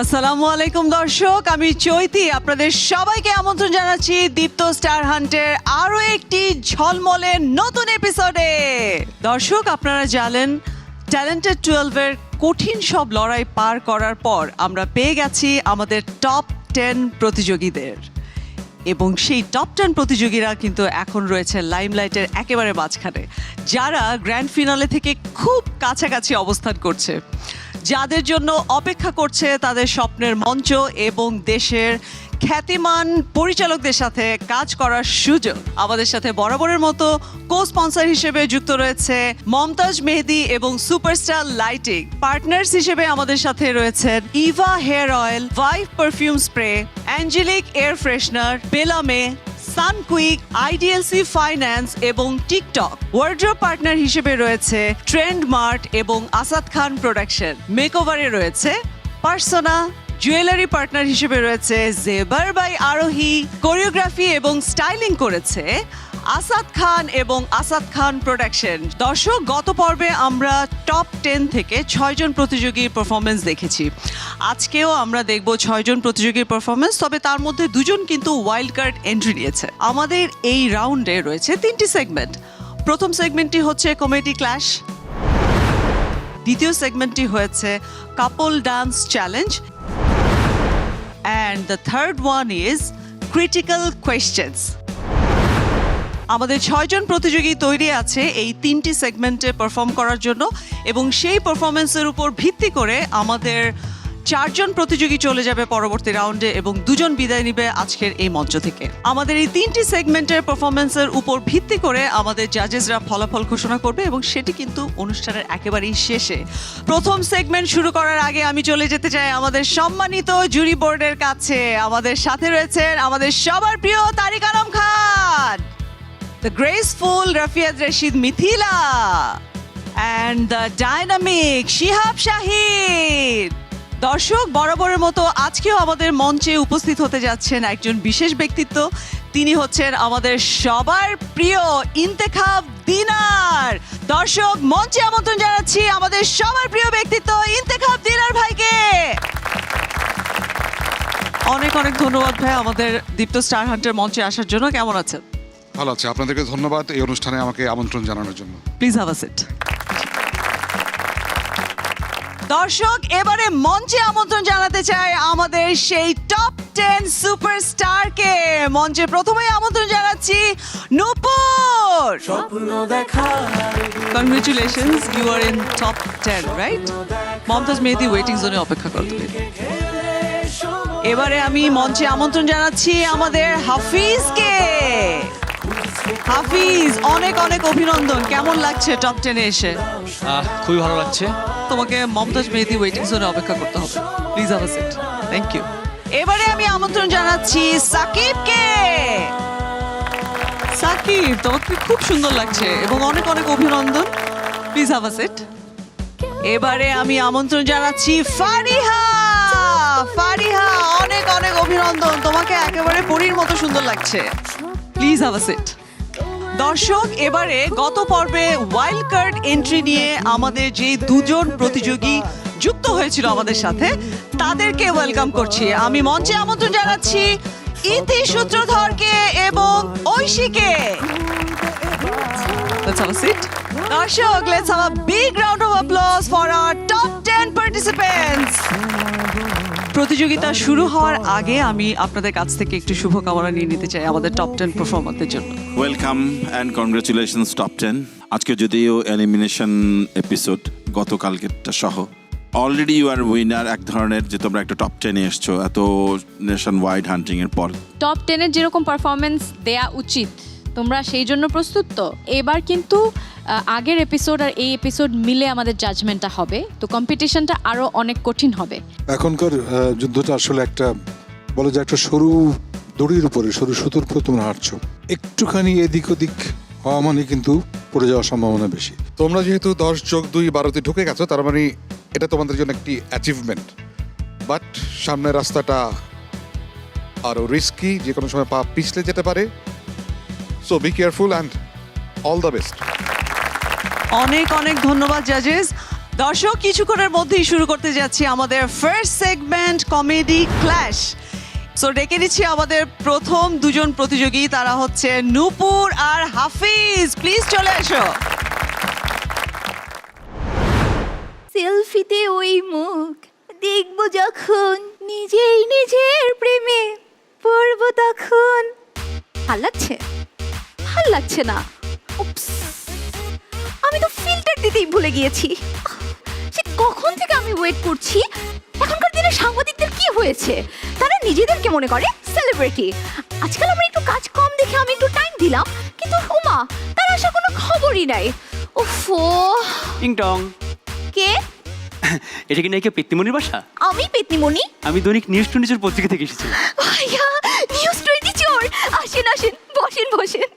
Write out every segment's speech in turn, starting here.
আসসালামু আলাইকুম দর্শক, আমি চৈতি আপনাদের সবাইকে আমন্ত্রণ জানাচ্ছি দীপ্ত স্টার হান্টের আরো একটি ঝলমলে নতুন এপিসোডে। দর্শক, আপনারা জানেন ট্যালেন্টেড 12 এর কঠিন সব লড়াই পার করার পর আমরা পেয়ে গেছি আমাদের টপ 10 প্রতিযোগীদের, এবং সেই টপ 10 প্রতিযোগীরা কিন্তু এখন রয়েছে লাইমলাইটের একেবারে মাঝখানে, যারা গ্র্যান্ড ফিনালে থেকে খুব কাছাকাছি অবস্থান করছে, যাদের জন্য অপেক্ষা করছে তাদের স্বপ্নের মঞ্চ এবং দেশের খ্যাতিমান পরিচালকদের সাথে কাজ করার সুযোগ। আমাদের সাথে বরাবরের মতো কো স্পন্সর হিসেবে যুক্ত রয়েছে মমতাজ মেহেদি এবং সুপারস্টার লাইটিং। পার্টনার্স হিসেবে আমাদের সাথে রয়েছেন Eva hair oil, Vive perfume spray, Angelic air freshener, বেলামে, সানকুইক, আইডিএলসি ফাইন্যান্স এবং টিকটক। ওয়ার্ড্রোব পার্টনার হিসেবে রয়েছে ট্রেন্ড মার্ট এবং আসাদ খান প্রোডাকশন। মেকওভারে রয়েছে পার্সোনা। জুয়েলারি পার্টনার হিসেবে রয়েছে জেবার বাই আরোহী। কোরিওগ্রাফি এবং স্টাইলিং করেছে আসাদ খান এবং আসাদ খান প্রোডাকশন। দর্শক, গত পর্বে আমরা টপ 10 থেকে 6 জন প্রতিযোগীর পারফরমেন্স দেখেছি। আজকেও আমরা দেখব 6 জন প্রতিযোগীর পারফরমেন্স, তবে তার মধ্যে 2 জন কিন্তু ওয়াইল্ড কার্ড এন্ট্রি নিয়েছে। আমাদের এই রাউন্ডে রয়েছে 3টি সেগমেন্ট। প্রথম সেগমেন্টটি হচ্ছে কমেডি ক্ল্যাশ, দ্বিতীয় সেগমেন্টটি হয়েছে couple dance challenge, and the third one is critical questions. আমাদের 6 জন প্রতিযোগী তৈরি আছে এই 3টি সেগমেন্টে পারফর্ম করার জন্য, এবং সেই পারফরমেন্সের উপর ভিত্তি করে আমাদের 4 জন প্রতিযোগী চলে যাবে পরবর্তী রাউন্ডে এবং 2 জন বিদায় নিবে আজকের এই মঞ্চ থেকে। আমাদের এই 3টি সেগমেন্টের পারফরমেন্সের উপর ভিত্তি করে আমাদের জাজেসরা ফলাফল ঘোষণা করবে, এবং সেটি কিন্তু অনুষ্ঠানের একেবারেই শেষে। প্রথম সেগমেন্ট শুরু করার আগে আমি চলে যেতে চাই আমাদের সম্মানিত জুরি বোর্ডের কাছে। আমাদের সাথে রয়েছেন আমাদের সবার প্রিয় তারিক Alam Khan, the graceful Rafiath Rashid Mithila, and the dynamic Shihab Shahid. দর্শক, বরাবরের মতো আজকেও আমাদের মঞ্চে উপস্থিত হতে যাচ্ছেন একজন বিশেষ ব্যক্তিত্ব। তিনি হচ্ছেন আমাদের সবার প্রিয় ইন্তেখাব দিনার। দর্শক, মঞ্চে আমন্ত্রণ জানাচ্ছি আমাদের সবার প্রিয় ব্যক্তিত্ব ইন্তেখাব দিনার ভাইকে। অনেক অনেক ধন্যবাদ ভাই আমাদের দীপ্ত স্টার হান্টের মঞ্চে আসার জন্য। কেমন আছেন? ভালো আছে, আপনাদেরকে ধন্যবাদ এই অনুষ্ঠানে আমাকে আমন্ত্রণ জানানোর জন্য। Please have a seat. দর্শক, এবারে মঞ্চে আমন্ত্রণ জানাতে চাই আমাদের সেই টপ 10 সুপারস্টারকে। মঞ্চে প্রথমেই আমন্ত্রণ জানাচ্ছি Nupur. Congratulations, you are in top 10, right? Mumtaz Mehedi waiting জোনে অপেক্ষা করতে। এবারে আমি মঞ্চে আমন্ত্রণ জানাচ্ছি আমাদের হাফিজকে। হাফিজ, অনেক অনেক অভিনন্দন। কেমন লাগছে টপ 10 এ এসে? খুবই ভালো লাগছে। তোমাকে মমতাজ মেহেদি ওয়েটিং জোনে অপেক্ষা করতে হবে। Please have a seat. Thank you. এবারে আমি আমন্ত্রণ জানাচ্ছি সাকিবকে। সাকিব, তোমাকে খুব সুন্দর লাগছে এবং অনেক অনেক অভিনন্দন। Please have a seat. এবারে আমি আমন্ত্রণ জানাচ্ছি ফারিহা। ফারিহা, অনেক অনেক অভিনন্দন, তোমাকে একেবারে পরীর মতো সুন্দর লাগছে। Please have a seat. দর্শক, এবারে গত পর্বে ওয়াইল্ড কার্ড এন্ট্রি নিয়ে আমাদের যে 2 জন প্রতিযোগী যুক্ত হয়েছিল আমাদের সাথে, তাদেরকে ওয়েলকাম করছি। আমি মঞ্চে আমন্ত্রণ জানাচ্ছি ইতি সূত্রধরকে এবং ঐশীকে। Let's have a seat. দর্শক, let's have a big round of applause for our top 10 participants. প্রতিযোগিতা শুরু হওয়ার আগে আমি আপনাদের কাছ থেকে একটু শুভকামনা নিয়ে নিতে চাই আমাদের টপ 10 পারফর্মারদের জন্য। Welcome and congratulations top 10। আজকে যদিও এলিমিনেশন এপিসোড গতকালকেরটা সহ, অলরেডি ইউ আর উইনার এক ধরনের, যে তোমরা একটা টপ 10 এ এসছো এত নেশন ওয়াইড হান্টিং এর পর। টপ 10 এর যেরকম পারফরমেন্স দেয়া উচিত, তোমরা সেই জন্য প্রস্তুত তো? এবার কিন্তু আগের এপিসোড আর এই এপিসোড মিলে আমাদের জাজমেন্টটা হবে, তো কম্পিটিশনটা আরো অনেক কঠিন হবে। এখনকার যুদ্ধটা আসলে একটা বলা যায় একটা সরু দড়ির উপরে, সরু সুতোর উপরে তোমরা হাঁটছো। একটুখানি এদিক ওদিক হওয়া মানে কিন্তু পড়ে যাওয়ার সম্ভাবনা বেশি। তোমরা যেহেতু 10 যোগ 2 12তে ঢুকে গেছো, তার মানে এটা তোমাদের জন্য একটি অ্যাচিভমেন্ট। বাট সামনের রাস্তাটা আরো রিস্কি, যে কোনো সময় পা পিছলে যেতে পারে। So be careful and all the best. অনেক অনেক ধন্যবাদ জাজেস। দর্শক কিছুক্ষণের মধ্যেই শুরু করতে যাচ্ছি আমাদের first segment comedy clash. So ডেকে নিচ্ছি আমাদের প্রথম দুজন প্রতিযোগী, তারা হচ্ছে নূপুর আর হাফিজ। প্লিজ চলে এসো। সেলফিতে ওই মুখ দেখবো যখন, নিজেই নিজের প্রেমে পড়বো তখন। ভাল লাগছে? ভাল লাগছে না। উপস, আমি তো ফিল্টার দিতেই ভুলে গিয়েছি। সে কখন থেকে আমি ওয়েট করছি। এখনকার দিনে সাংবাদিকদের কি হয়েছে, তারা নিজেদেরকে মনে করে সেলিব্রিটি। আজকাল আমার একটু কাজ কম দেখে আমি একটু টাইম দিলাম, কিন্তু ওমা, তার আসা কোনো খবরই নাই। ওফো, টিং টং। কে? এটা কি নাকি পেত্তিমনির বাসা? আমি পেতনিমণি। আমি দৈনিক নিউজ 24 পত্রিকা থেকে এসেছি। ভাইয়া, নিউজ 24। আসেন আসেন, বসেন বসেন।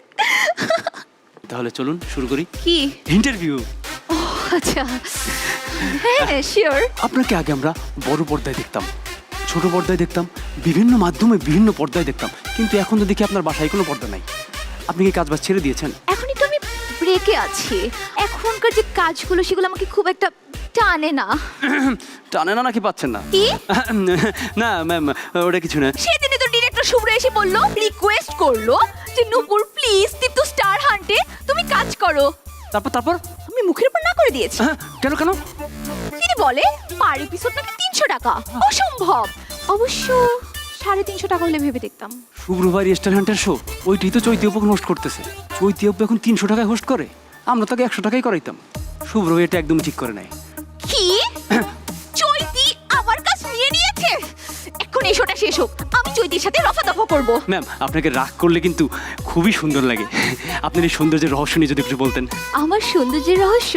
তাহলে চলুন শুরু করি কি ইন্টারভিউ। আচ্ছা, হ্যাঁ শিওর। আপনাকে আগে আমরা বড় পর্দায় দেখতাম, ছোট পর্দায় দেখতাম, বিভিন্ন মাধ্যমে বিভিন্ন পর্দায় দেখতাম, কিন্তু এখন তো দেখি আপনার বাসায় কোনো পর্দা নাই। আপনি কি কাজ বাজ ছেড়ে দিয়েছেন? এখন একটু আমি ব্রেকে আছি। এখনকার যে কাজগুলো সেগুলো আমাকে খুব একটা টানে না। টানে না নাকি পাচ্ছেন না? কি? না ম্যাম, ওটা কিছু না। সেদিনে তো ডিরেক্টর শুভ্র এসে বললো, রিকোয়েস্ট করলো যে নূপুর প্লিজ দীপ্ত স্টার হান্টে তুমি কাজ করো। তারপর তারপর আমি মুখের উপর না করে দিয়েছি। কেন কেন? তিনি বলে পার এপিসোড নাকি 300 টাকা। অসম্ভব। অবশ্য 350 টাকা হলে ভেবে দেখতাম। শুক্রবার স্টার হান্টার শো, ওইটাই তো চৈতি অপু হোস্ট করতেছে। চৈতি অপু এখন 300 টাকায় হোস্ট করে, আমরা তাকে 100 টাকায় করাইতাম। শুভ্র এটা একদম ঠিক করে নাই। কি? চৈতি আমার কাছ নিয়ে নিয়েছে? এখন এই শোটা শেষ হোক, আমি চৈতির সাথে রফাদফা করব। ম্যাম, আপনাকে রাগ করলে কিন্তু খুবই সুন্দর লাগে। আপনার এই সৌন্দর্যের রহস্য নিয়ে যদি কিছু বলতেন। আমার সৌন্দর্যের রহস্য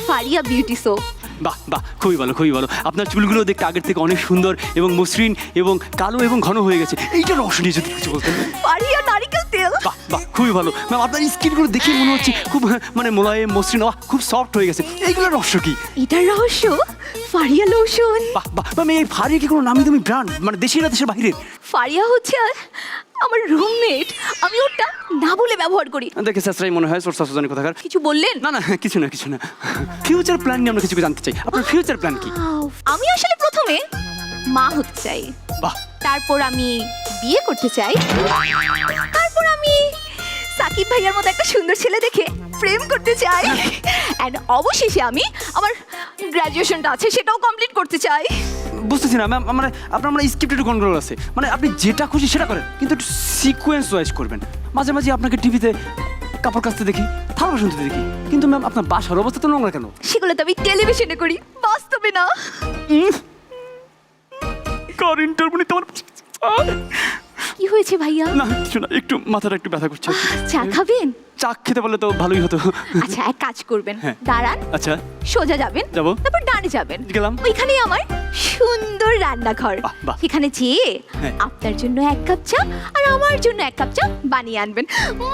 ফারিয়া বিউটি সোপ। বাহ বাহ, খুবই ভালো খুবই ভালো। আপনার চুলগুলো দেখতে আগের থেকে অনেক সুন্দর এবং মসৃণ এবং কালো এবং ঘন হয়ে গেছে। এইটা রহস্য নিয়ে যদি কিছু বলতেন। ফারিয়া নারিকেল তেল। বাহ বাহ, খুবই ভালো ম্যাম। আপনার স্কিনগুলো দেখে মনে হচ্ছে খুব মানে মোলায়েম মসৃণ, খুব সফট হয়ে গেছে। এইগুলো রহস্য কি? এটার রহস্য ফারিয়া লোশন। বাহ বাহ ম্যাম, এই ফারিয়া কি কোনো নামি দামি ব্র্যান্ড, মানে দেশি না দেশের বাইরের? ফারিয়া হচ্ছে আমার রুমমেট, আমি ওটা না বলে ব্যবহার করি। দেখে স্যাসরাই মনে হয় সোর্স সুজানি কোথাকার। কিছু বললেন? না না, কিছু না কিছু না। ফিউচার প্ল্যান নিয়ে আমরা কিছু জানতে চাই। আপনার ফিউচার প্ল্যান কি? আমি আসলে প্রথমে মা হতে চাই, বাহ, তারপর আমি বিয়ে করতে চাই, তারপর আমি সাকিব ভাইয়ার মতো একটা সুন্দর ছেলে দেখে প্রেম করতে চাই, এন্ড অবশেষে আমি আমার গ্র্যাজুয়েশনটা আছে সেটাও কমপ্লিট করতে চাই। বুঝতেছি না ম্যাম, মানে আপনার মানে স্ক্রিপ্ট একটু কন্ট্রোল আছে, মানে আপনি যেটা খুশি সেটা করেন, কিন্তু একটু সিকোয়েন্স ওয়াইজ করবেন। মাঝে মাঝে আপনাকে টিভিতে কাপড় কাচতে দেখি, থালা বাসন ধুতে দেখি, কিন্তু ম্যাম আপনার বাসার অবস্থা তো নোংরা কেন? সেগুলো তো আমি টেলিভিশনে করি, বাস্তবে না। কার ইন্টারভিউ তোমার? কি হয়েছে ভাইয়া? না কিছু না, একটু মাথাটা একটু ব্যথা করছে। চা খাবেন? চা খেতে বললে তো ভালোই হতো। আচ্ছা, এক কাজ করবেন, হ্যাঁ। দাঁড়ান, আচ্ছা সোজা যাবেন, যাবো। তারপর ডানে যাবেন, গেলাম। ওইখানেই আমার সুন্দর রান্নাঘর। বাহ, বাহ। সেখানে যেয়ে হ্যাঁ। আপনার জন্য 1 কাপ চা আর আমার জন্য 1 কাপ চা বানিয়ে আনবেন,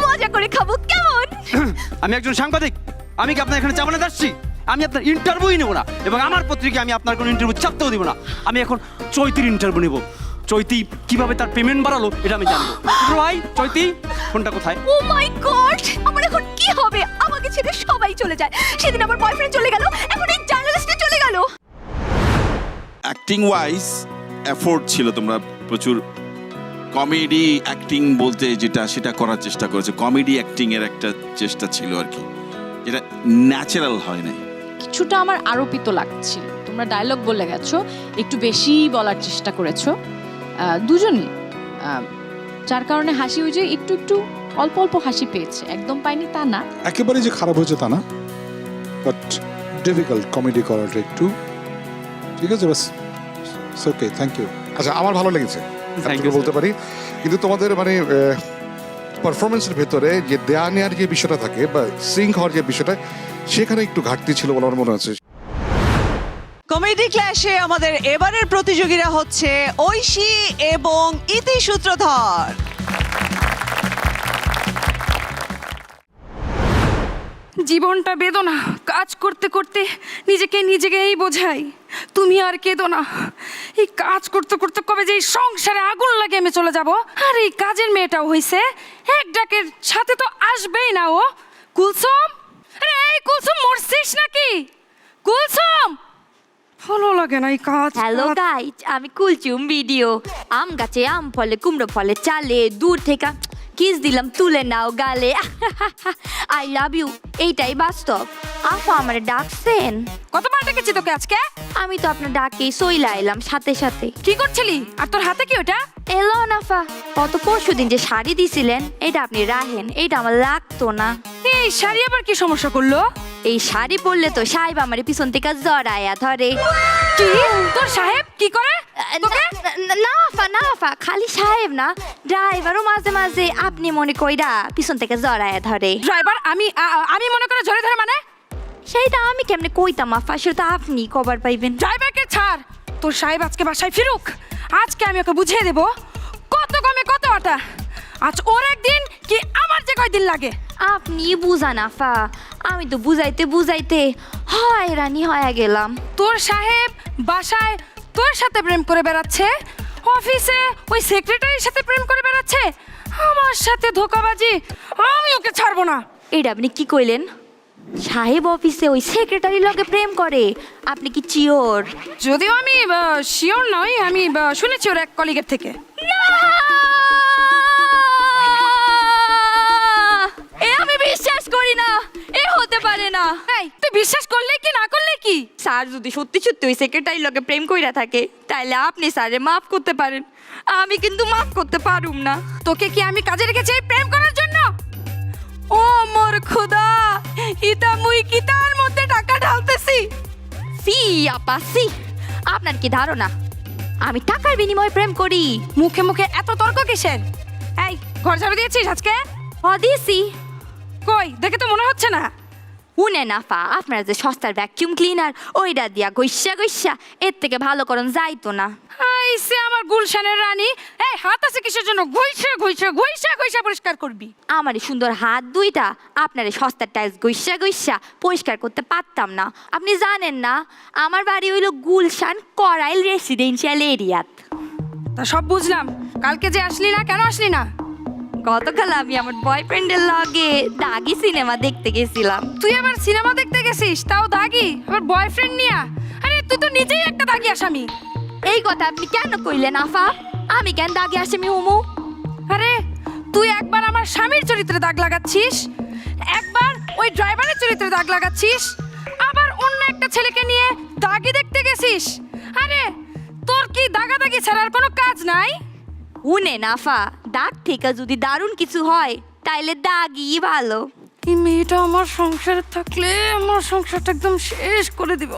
মজা করে খাবো, কেমন? আমি একজন সাংবাদিক, আমি কি আপনার এখানে চা বানাতে আসছি? আমি আপনার ইন্টারভিউই নেব না, এবং আমার পত্রিকায় আমি আপনার কোনো ইন্টারভিউ চাপতেও দিব না। আমি এখন চৈতির ইন্টারভিউ নেব। চৈতি কিভাবে তার পেমেন্ট বাড়ালো এটা আমি জানবো। ভাই চৈতি, ফোনটা কোথায়? ও মাই গড, আমার এখন কি হবে? আমাকে ছেড়ে সবাই চলে যায়। সেদিন আমার বয়ফ্রেন্ড চলে গেল, এখন এই জার্নালিস্টে চলে গেল। অ্যাক্টিং ওয়াইজ এফোর্ট ছিল, তোমরা প্রচুর কমেডি অ্যাক্টিং বলতে যেটা সেটা করার চেষ্টা করেছে। কমেডি অ্যাক্টিং এর একটা চেষ্টা ছিল আর কি, যেটা ন্যাচারাল হয় নাই। কিছুটা আমার আরোপিত লাগছিল। তোমরা ডায়লগ বলে গেছো, একটু বেশি বলার চেষ্টা করেছো দুজনই, যার কারণে হাসি ওই যে একটু একটু অল্প অল্প হাসি পেয়েছে, একদম পাইনি তা না। একেবারে যে খারাপ হয়েছে তা না, বাট ডিফিকাল্ট কমেডি করাটা একটু, ঠিক আছে, বাস ওকে, থ্যাংক ইউ। আচ্ছা, আমার ভালো লেগেছে, Thank এতটুকু you, বলতে sir. পারি। কিন্তু তোমাদের মানে পারফরমেন্সের ভেতরে যে দেয়া নেওয়ার যে বিষয়টা থাকে বা সিঙ্ক হওয়ার যে বিষয়টা, সেখানে একটু ঘাটতি ছিল বলে আমার মনে হচ্ছে। কমেডি ক্ল্যাশে আমাদের এবারের প্রতিযোগীরা হচ্ছে ঐশী এবং ইতি সূত্রধর। জীবনটা বেদনা, কাজ করতে করতে নিজেকেই বোঝাই। তুমি আর কেঁদো না, এই কাজ করতে করতে কবে যে এই সংসারে আগুন লাগে আমি চলে যাব। আর এই কাজের মেয়েটাও হইছে এক ডাকের সাথে তো আসবেই না ও। কুলসুম, আরে এই কুলসুম, মরছিস নাকি? কুলসুম ভালো লাগে না এই কাজ। হ্যালো গাইজ, আমি কুলচুম ভিডিও। আম গাছে আম ফলে, কুমড়ো ফলে চালে, দূর থেকে কিস দিলাম তুলে নাও গালে। আই লাভ ইউ, এইটাই বাস্তব। আপা আমারে ডাকছেন? কতবার ডেকেছি তোকে আজকে? আমি তো আপনার ডাকেই সইলা এলাম সাথে সাথে। কি করছিলি আর তোর হাতে কি ওটা? এলো নাফা, কত পরশুদিন যে শাড়ি দিছিলেন, এটা আপনি রাখেন, এটা আমার লাগতো না। এই শাড়ি আবার কি সমস্যা করলো? এই শাড়ি পরলে তো সাহেব আমার পিছন থেকে জড়ায়া ধরে। কি তোর সাহেব কি করে তোকে? না আফা, না আফা, খালি সাহেব না, ড্রাইভারও মাঝে মাঝে আপনি মনে কইরা পিছন থেকে জড়ায়া ধরে। ড্রাইভার আমি মনে করে জোরে ধরে মানে? সেইটা আমি কেমনে কইতাম আফা, সেটা আপনি কবার পাইবেন। ড্রাইভারকে ছাড়, তোর সাহেব আজকে বাসায় ফিরুক, আজকে আমি ওকে বুঝিয়ে দেব কত কমে কত আটা। আজ ওর একদিন কি আমার যে কয়দিন লাগে। আপনি বুঝান আফা, আমি তো বুঝাইতে বুঝাইতে হয়রানি হয়ে গেলাম। তোর সাহেব বাসায় তোর সাথে প্রেম করে বেড়াচ্ছে, অফিসে ওই সেক্রেটারির সাথে প্রেম করে বেড়াচ্ছে, আমার সাথে ধোঁকাবাজি, আমি ওকে ছাড়বো না। এটা আপনি কি কইলেন? সাহেব অফিসে ওই সেক্রেটারি লগে প্রেম করে? আপনি কি চিওর? যদিও আমি শিওর নই, আমি শুনেছি ওর এক কলিগের থেকে। এ আমি বিশ্বাস করি না, এ হতে পারে না। এই তুই বিশ্বাস করলে কি না করলে কি? স্যার যদি সত্যি সত্যি ওই সেক্রেটারি লগে প্রেম কইরা থাকে, তাহলে আপনি স্যারে মাফ করতে পারেন, আমি কিন্তু মাফ করতে পারুম না। তোকে কি আমি কাজে রেখেছি এই প্রেম করার জন্য? ও মোর খোদা, ইতা মুই কি তার মধ্যে টাকা ঢালতেছি? সি আপা সি, আপনার কি ধারণা আমি টাকার বিনিময়ে প্রেম করি? মুখে মুখে এত তর্ক কিসের? এই ঘর ঝাড়ু দিয়েছিস আজকে? দিয়েছি। কই দেখে তো মনে হচ্ছে না। উনে নাফা, আপনার যে সস্তার ভ্যাকিউম ক্লিনার, ওইটা দিয়া গৈসা গৈসা এর থেকে ভালো করণ যাইতো না। আইসে আমার গুলশানের রানী, এই হাত আছে কিসের জন্য? ঘইসা ঘইসা ঘইসা ঘইসা পরিষ্কার করবি। আমার এই সুন্দর হাত দুইটা আপনার এই সস্তার টাইলস গৈসা গৈসা পরিষ্কার করতে পারতাম না। আপনি জানেন না, আমার বাড়ি হইল গুলশান করাইল রেসিডেন্সিয়াল এরিয়াত। তা সব বুঝলাম, কালকে যে আসলি না, কেন আসলি না? গতকাল আমি আমার বয়ফ্রেন্ডের লগে দাগি সিনেমা দেখতে গেছিলাম। তুই আবার সিনেমা দেখতে গেছিস, তাও দাগি, আবার বয়ফ্রেন্ড নিয়া? আরে তুই তো নিজেই একটা দাগি আসামি। এই কথা আপনি কেন কইলেন আফা? আমি কেন দাগি আসামি হুমু? আরে তুই একবার আমার স্বামীর চরিত্রে দাগ লাগাচ্ছিস, একবার ওই ড্রাইভারের চরিত্রে দাগ লাগাচ্ছিস, আবার অন্য একটা ছেলেকে নিয়ে দাগি দেখতে গেছিস। আরে তোর কি দাগাদাগি ছাড়ার কোনো কাজ নাই? উনে নাফা, দাগ থেকে যদি দারুণ কিছু হয় তাইলে দাগই ভালো। এই মেয়েটা আমার সংসারে থাকলে আমার সংসারটা একদম শেষ করে দিব।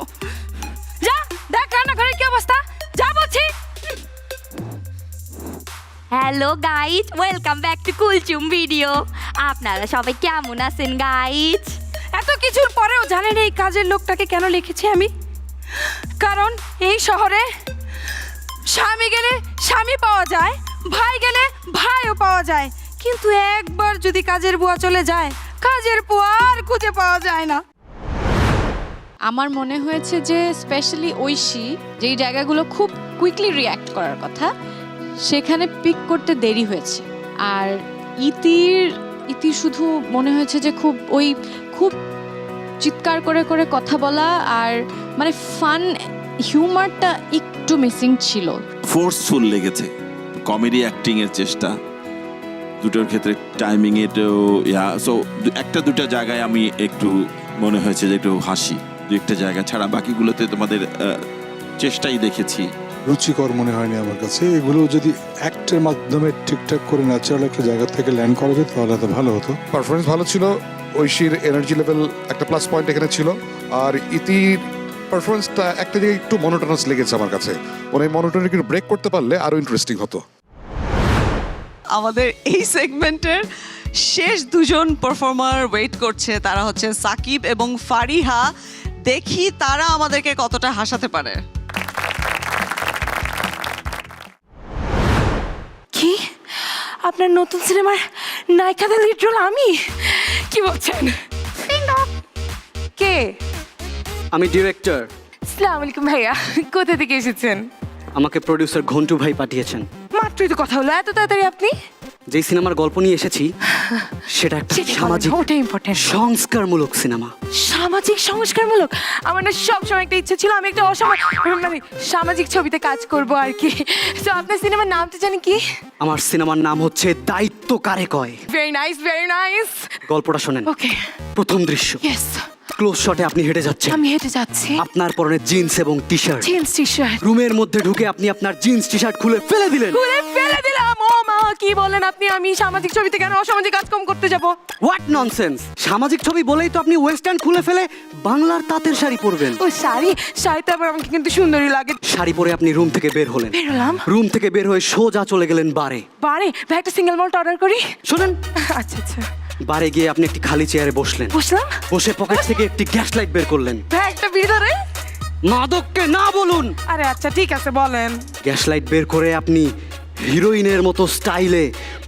যা দেখ রান্নাঘরের কি অবস্থা, যা বলছি। Hello guys, welcome back two Kulsum video. আপনারা সবাই কেমন আছেন গাইজ? এত কিছুর পরেও জানেন এই কাজের লোকটাকে কেন লিখেছি আমি? কারণ এই শহরে স্বামী গেলে স্বামী পাওয়া যায়, ভাই গেলে ভাইও পাওয়া যায়, কিন্তু একবার যদি কাজের বুয়া চলে যায়, কাজের বুয়া আর খুঁজে পাওয়া যায় না। আমার মনে হয়েছে যে স্পেশালি ঐশী যেই জায়গাগুলো খুব কুইকলি রিয়্যাক্ট করার কথা, সেখানে পিক করতে দেরি হয়েছে। আর ইতির শুধু মনে হয়েছে যে খুব চিৎকার করে করে কথা বলা, আর মানে ফান হিউমারটা একটু মিসিং ছিল। ফোর্সফুল লেগেছে, কমেডি অ্যাক্টিং এর চেষ্টা দুটোর ক্ষেত্রে, টাইমিং এটাও সো একটা দুটা জায়গায় আমি একটু মনে হয়েছে যে একটু হাসি, দু একটা জায়গা ছাড়া বাকিগুলোতে তোমাদের চেষ্টাই দেখেছি। রুচিকর মনে হয়নি আমার কাছে। এগুলো যদি অ্যাক্টের মাধ্যমে ঠিকঠাক করে ন্যাচারাল একটা জায়গা থেকে ল্যান্ড করা যেত তাহলে তো ভালো হতো। পারফরমেন্স ভালো ছিল, ঐশীর এনার্জি লেভেল একটা প্লাস পয়েন্ট এখানে ছিল, আর ইতির পারফরমেন্সটা একটা জায়গায় একটু মনোটোনাস লেগেছে আমার কাছে। ওরা এই মনোটোনিক ব্রেক করতে পারলে আরো ইন্টারেস্টিং হতো। আমাদের এই সেগমেন্টের শেষ দুজন পারফর্মার ওয়েট করছে, তারা হচ্ছে সাকিব এবং ফারিহা। দেখি তারা আমাদেরকে কতটা হাসাতে পারে। কি আপনার নতুন সিনেমার নায়িকাদের লিড রোল আমি? কি বলছেন? কে? আমি ডিরেক্টর। আসসালামু আলাইকুম ভাইয়া, কোথা থেকে এসেছেন? আমাকে প্রডিউসার ঘন্টু ভাই পাঠিয়েছেন। মাত্রই তো কথা হলো, এত তাড়াতাড়ি আপনি? যেই সিনেমার গল্প নিয়ে এসেছি সেটা একটা সামাজিক ওটা ইম্পর্টেন্ট। সংস্কারমূলক সিনেমা। সামাজিক সংস্কারমূলক, আমার না সবসময় একটা ইচ্ছে ছিল আমি একটা মানে সামাজিক ছবিতে কাজ করব আর কি। তো আপনার সিনেমার নামটা জানি কি? আমার সিনেমার নাম হচ্ছে দায়িত্ব কারে কয়। Very nice, very nice. গল্পটা শোনেন। ওকে। প্রথম দৃশ্য, ইয়েস। ক্লোজ শটে আপনি হেঁটে যাচ্ছেন, আমি হেঁটে যাচ্ছি। আপনার পরনে জিন্স এবং T shirt. Jeans T shirt রুমের মধ্যে ঢুকে আপনি আপনার জিন্স টি শার্ট খুলে ফেলে দিলেন। খুলে ফেলে দিলাম। ও মা, কি বলেন আপনি? আমি সামাজিক ছবিতে কেন অসামাজিক কাজকর্ম করতে যাব? What nonsense! সামাজিক ছবি বলেই তো আপনি ওয়েস্টার্ন খুলে ফেলে বাংলার তাঁতের শাড়ি পরবেন। ও শাড়িতে আবার আমাকে কিন্তু সুন্দরই লাগে। শাড়ি পরে আপনি রুম থেকে বের হলেন। বেরোলাম। রুম থেকে বের হয়ে সোজা চলে গেলেন বারে। বারে ভাই একটা সিঙ্গেল মল্ট অর্ডার করি। শোনেন, আচ্ছা আচ্ছা। বারে গিয়ে আপনি একটি খালি চেয়ারে বসলেন। বসলাম। বসে পকেট থেকে একটি গ্যাস লাইট বের করলেন। ভাই একটা ভিতরে। মাদককে না বলুন। আরে আচ্ছা ঠিক আছে বলেন। গ্যাস লাইট বের করে আপনি হিরোইনের মতো স্টাইলে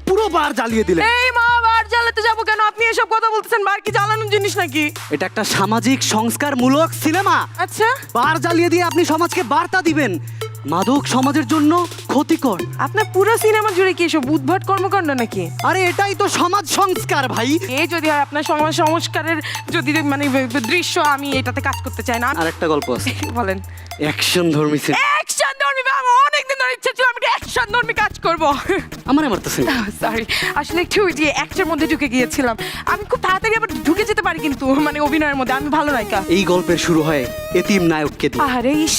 পুরো বার জ্বালিয়ে দিলেন। এই মা, বার জ্বালাতে যাবো কেন? আপনি এসব কথা বলতেছেন, বার কি জ্বালানোর জিনিস নাকি? এটা একটা সামাজিক সংস্কারমূলক সিনেমা। আচ্ছা, বার জ্বালিয়ে দিয়ে আপনি সমাজকে বার্তা দিবেন মাদক সমাজের জন্য ক্ষতিকর। আপনার পুরো সিনেমা জুড়ে কি এসব উদ্ভট কর্মকাণ্ড নাকি? আরে এটাই তো সমাজ সংস্কার ভাই। এই যদি হয় আপনার সমাজ সংস্কারের যদি মানে দৃশ্য, আমি এটাতে কাজ করতে চাই না। আর একটা গল্প আছে, বলেন। অ্যাকশন ধর্মী সিনেমা। অ্যাকশন ধর্মী? আমার অনেকদিন ধরে ইচ্ছা ছিল আমি অ্যাকশন ধর্মী কাজ করব। আমার মারতেছেন। সরি, আসলে একটু যে অ্যাক্টের মধ্যে ঢুকে গিয়েছিলাম। আমি খুব তাড়াতাড়ি আবার ঢুকে যেতে পারি কিন্তু মানে অভিনয়ের মধ্যে আমি ভালো নায়িকা। এই গল্পের শুরু হয় এতিম নায়ককে দিয়ে। আরে ইস,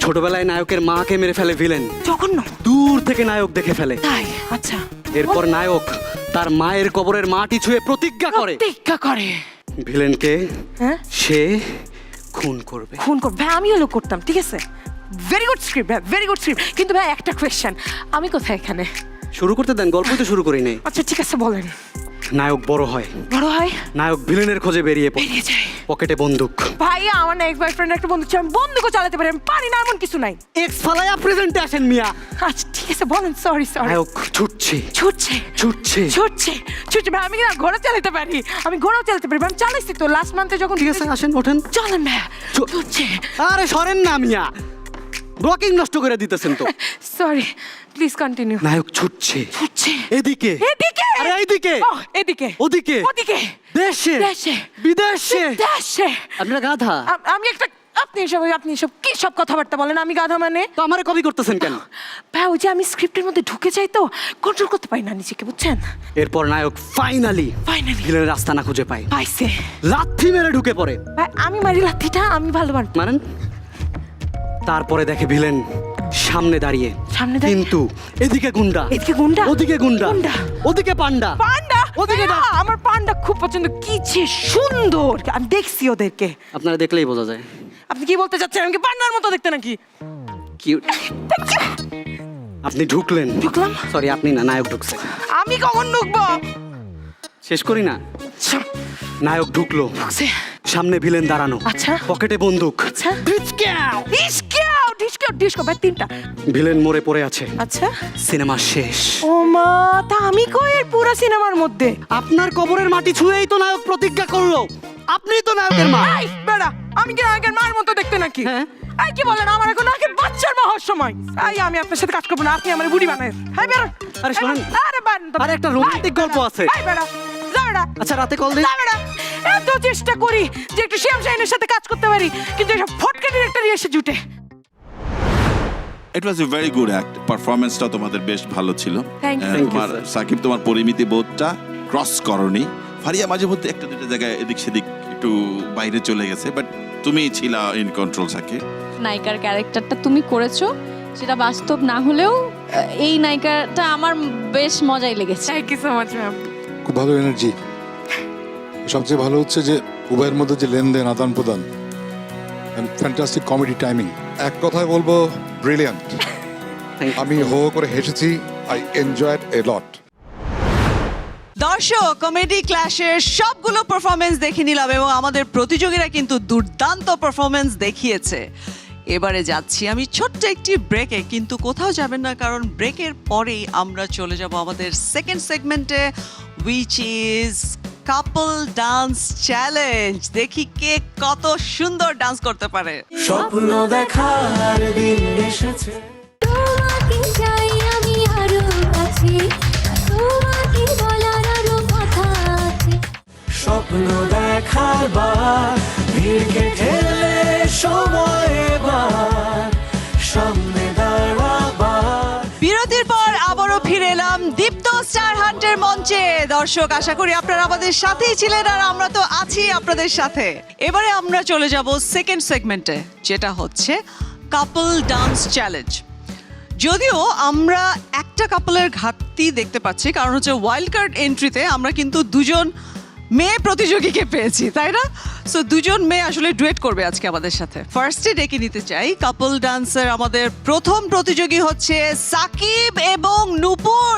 ছোটবেলায় নায়কের মাকে মেরে ফেলে ভিলেন। জঘন্য। দূর থেকে নায়ক দেখে ফেলে। তাই? আচ্ছা। এরপর নায়ক তার মায়ের কবরের মাটি ছুঁয়ে প্রতিজ্ঞা করে। প্রতিজ্ঞা করে ভিলেনকে হ্যাঁ সে খুন করবে। খুন করবে। ভাই আমিও লোক করতাম, ঠিক আছে? ভেরি গুড স্ক্রিপ্ট ভাই, ভেরি গুড স্ক্রিপ্ট। কিন্তু ভাই একটা কোয়েশ্চেন, আমি কোথায় এখানে? শুরু করতে দেন, গল্পই তো শুরু করি নাই। আচ্ছা ঠিক আছে বলেন। নায়ক বড় হয়, বড় হয়, নায়ক ভিলেনের খোঁজে বেরিয়ে পড়ে। বেরিয়ে যায়। পকেটে বন্দুক। ভাই আমার না এক্স বয়ফ্রেন্ড একটা বন্ধু ছিল, আমি বন্দুকও চালাতে পারি, আমি পারি না এমন কিছু নাই। এক্স ফালায়া প্রেজেন্টে আসেন মিয়া। আচ্ছা ঠিক আছে বলেন। Sorry sorry. নায়ক ছুটছে ছুটছে ছুটছে ছুটছে ছুটছে। ভাই আমি না ঘোড়া চালাতে পারি, আমি ঘোড়াও চালাতে পারি, আমি চালাইছি তো লাস্ট মান্থে যখন। ঠিক আছে আসেন ওঠেন। চলেন ভাই। ছুটছে। আরে সরেন না মিয়া, ব্লকিং নষ্ট করে দিতেছেন তো। Sorry, please continue. নায়ক ছুটছে ছুটছে এদিকে এদিকে। আরে এইদিকে এদিকে ওদিকে ওদিকে দেশে দেশে বিদেশে। দেশে। আপনারা গাধা। আমি একটা আপনি সব কি সব কথাবার্তা বলেন? আমি গাধা মানে? তো আমারে কপি করতেছেন কেন? ভাই ওই যে আমি স্ক্রিপ্টের মধ্যে ঢুকে যাই তো কন্ট্রোল করতে পারি না নিজেকে, বুঝছেন? এরপর নায়ক ফাইনালি ভিলেনের রাস্তা না খুঁজে পায়, পাইছে। লাথি মেরে ঢুকে পড়ে। ভাই আমি মারি লাঠিটা, আমি ভালো মারি। মারেন। তারপরে দেখে ভিলেন সামনে দাঁড়িয়ে, কিন্তু এদিকে গুন্ডা, এদিকে গুন্ডা, ওদিকে গুন্ডা, গুন্ডা, ওদিকে পান্ডা। পান্ডা ওদিকে আমার পান্ডা খুব পছন্দ, কি যে সুন্দর। আমি দেখছি ওদেরকে। আপনারা দেখলেই বোঝা যায়। আপনি কি বলতে চাচ্ছেন? আমি কি পান্ডার মতো দেখতে নাকি? কিউট। আপনি ঢুকলেন। ঢুকলাম? সরি আপনি না, নায়ক ঢুকছে। আমি কখন ঢুকবো? শেষ করি না। আচ্ছা, নায়ক ঢুকলো, ঢুকছে। সামনে ভিলেন দাঁড়ানো, আচ্ছা। পকেটে বন্দুক। আচ্ছা। ডিসকাউ ডিস্কো ভাই তিনটা। ভিলেন মরে পড়ে আছে। আচ্ছা। সিনেমা শেষ। ও মা, তা আমি কই এর পুরো সিনেমার মধ্যে? আপনার কবরের মাটি ছুঁয়েই তো নায়ক প্রতিজ্ঞা করলো। আপনিই তো নায়কের মা। এই বেড়া, আমি কি নায়কের মার মতো দেখতে নাকি? হ্যাঁ। এই কি বলেন? আমার এখন নাকি বাচ্চার মা হওয়ার সময়। এই আমি আপনার সাথে কাজ করবো না, আপনি আমার বুড়ি বানায়। এই বেড়া। আরে শোনেন, আরে বান। আরে একটা রোমান্টিক গল্প আছে। এই বেড়া, যা বেড়া। আচ্ছা রাতে কল দিন। যা বেড়া। এত চেষ্টা করি যে একটু শ্যাম শাহিনের সাথে কাজ করতে পারি, কিন্তু এসব ফটকা ডিরেক্টরই এসে জুটে। ইট ওয়াজ এ ভেরি গুড অ্যাক্ট। পারফরমেন্সটা তোমাদের বেশ ভালো ছিল। Thank you. তোমার সাকিব, তোমার পরিমিতি বোধটা ক্রস করনি। ফারিয়া মাঝে মধ্যে একটা দুটো জায়গায় এদিক সেদিক একটু বাইরে চলে গেছে, বাট তুমি ছিলা ইন কন্ট্রোল সাকিব। নায়িকার ক্যারেক্টারটা তুমি করেছো, সেটা বাস্তব না হলেও এই নায়িকাটা আমার বেশ মজাই লেগেছে। Thank you so much ma'am. খুব ভালো এনার্জি। সবচেয়ে ভালো হচ্ছে যে উভয়ের মধ্যে যে লেনদেন আদান প্রদান, ফ্যান্টাস্টিক কমেডি টাইমিং। এক কথায় বলবো ব্রিলিয়ান্ট। আমি হো করে হেসেছি। আই এনজয়েড এ লট। দর্শক, কমেডি ক্ল্যাশের সবগুলো পারফরমেন্স দেখে নিলাম এবং আমাদের প্রতিযোগীরা কিন্তু দুর্দান্ত পারফরমেন্স দেখিয়েছে। এবারে যাচ্ছি আমি ছোট্ট একটি ব্রেকে, কিন্তু কোথাও যাবেন না, কারণ ব্রেকের পরেই আমরা চলে যাব আমাদের সেকেন্ড সেগমেন্টে, which is couple dance challenge. দেখি কে কত সুন্দর ডান্স করতে পারে। স্বপ্ন দেখার দিন এসেছে, তোমাকে চাই আমি আরো কাছে, তোমার স্বপ্ন দেখার বার, ভিড়কে ঠেলে সময় এবার সামনে দাঁড়াবার। বিরতির পর আবারও ফিরে এলাম দীপ্ত স্টার হান্টের মঞ্চে। দর্শক, আশা করি আপনারা আমাদের সাথেই ছিলেন আর আমরা তো আছি আপনাদের সাথে। এবারে আমরা চলে যাব সেকেন্ড সেগমেন্টে, যেটা হচ্ছে কাপল ডান্স চ্যালেঞ্জ। যদিও আমরা একটা কাপলের ঘাটতি দেখতে পাচ্ছি, কারণ হচ্ছে ওয়াইল্ড কার্ড এন্ট্রিতে আমরা কিন্তু দুজন মেয়ে প্রতিযোগীকে পেয়েছি, তাই না? সো দুজন মেয়ে আসলে ডুয়েট করবে আজকে আমাদের সাথে। ফার্স্টে ডেকে নিতে চাই কাপল ডান্সের আমাদের প্রথম প্রতিযোগী হচ্ছে সাকিব এবং নূপুর।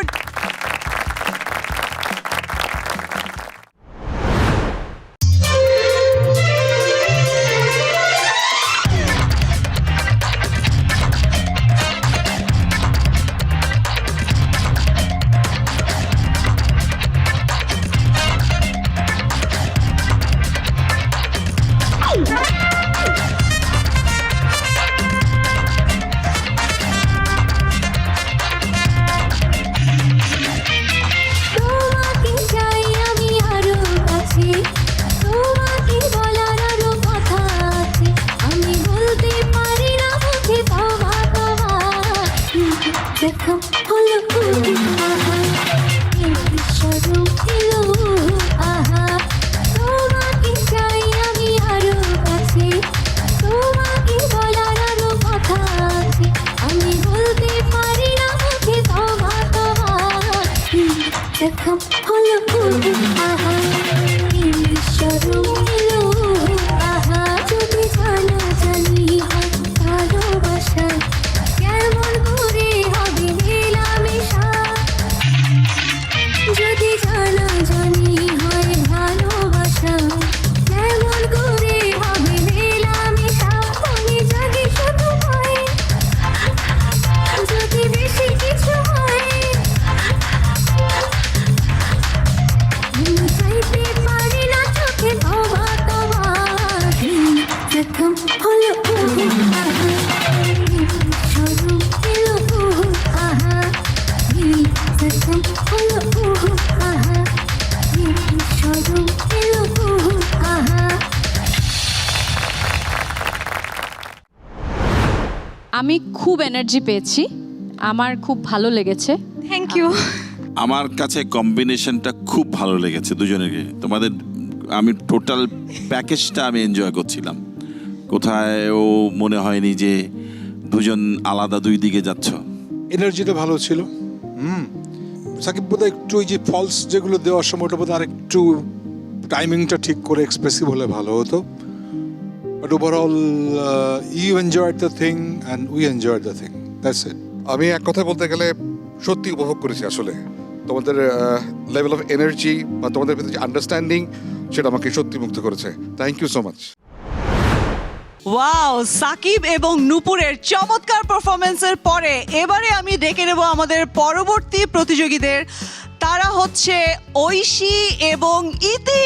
তোমাকে চাই আমি আরো কাছে, তোমাকে বলার আরো কথা আছে, আমি বলতে পারি না মুখে তোমা তোমা। দেখা হলো আহা, এই বিশ্বরূপ এলো আহা। তোমাকে চাই আমি আরো কাছে, তোমাকে বলার আরো কথা আছে, আমি বলতে পারি না মুখে তোমা তোমা। দেখা হলো আহা, এই বিশ্বরূপ এলো আহা। যদি জানা জানি হয় ভালোবাসা, কেমন করে হবে মেলামেশা। যদি জানা জানি হয় ভালোবাসা, কেমন করে হবে মেলামেশা। মনে জাগে শুধু হয়, যদি বেশি কিছু হয়, চাইতে পারি না চোখে তোমা তোমা। জখম হলো আহা, স্বরূপ এলো আহা। জখম হলো আহা, স্বরূপ এলো আহা। আমি খুব এনার্জি পেয়েছি, আমার খুব ভালো লেগেছে। Thank you. আমার কাছে কম্বিনেশনটা খুব ভালো লেগেছে দুজনেরকে। তোমাদের আমি টোটাল প্যাকেজটা আমি এনজয় করছিলাম। কোথায়ও মনে হয়নি যে দুজন আলাদা দুই দিকে যাচ্ছ। এনার্জিটা ভালো ছিল। সাকিব বোধহয় একটু ওই যে ফলস যেগুলো দেওয়ার সময় ওটা বোধহয় আরেকটু টাইমিংটা ঠিক করে এক্সপ্রেসিভ হলে ভালো হতো। But overall you enjoyed the thing and we enjoyed the thing, that's it. আমি এক কথা বলতে গেলে সত্যি উপভোগ করেছি আসলে। তোমাদের লেভেল অফ এনার্জি বা তোমাদের ভিতরে যে আন্ডারস্ট্যান্ডিং, সেটা আমাকে সত্যি মুগ্ধ করেছে। Thank you so much. Wow, Shakib এবং নূপুরের চমৎকার পারফরমেন্সের পরে এবারে আমি ডেকে নেব আমাদের পরবর্তী প্রতিযোগীদের। তারা হচ্ছে ঐশী এবং ইতি।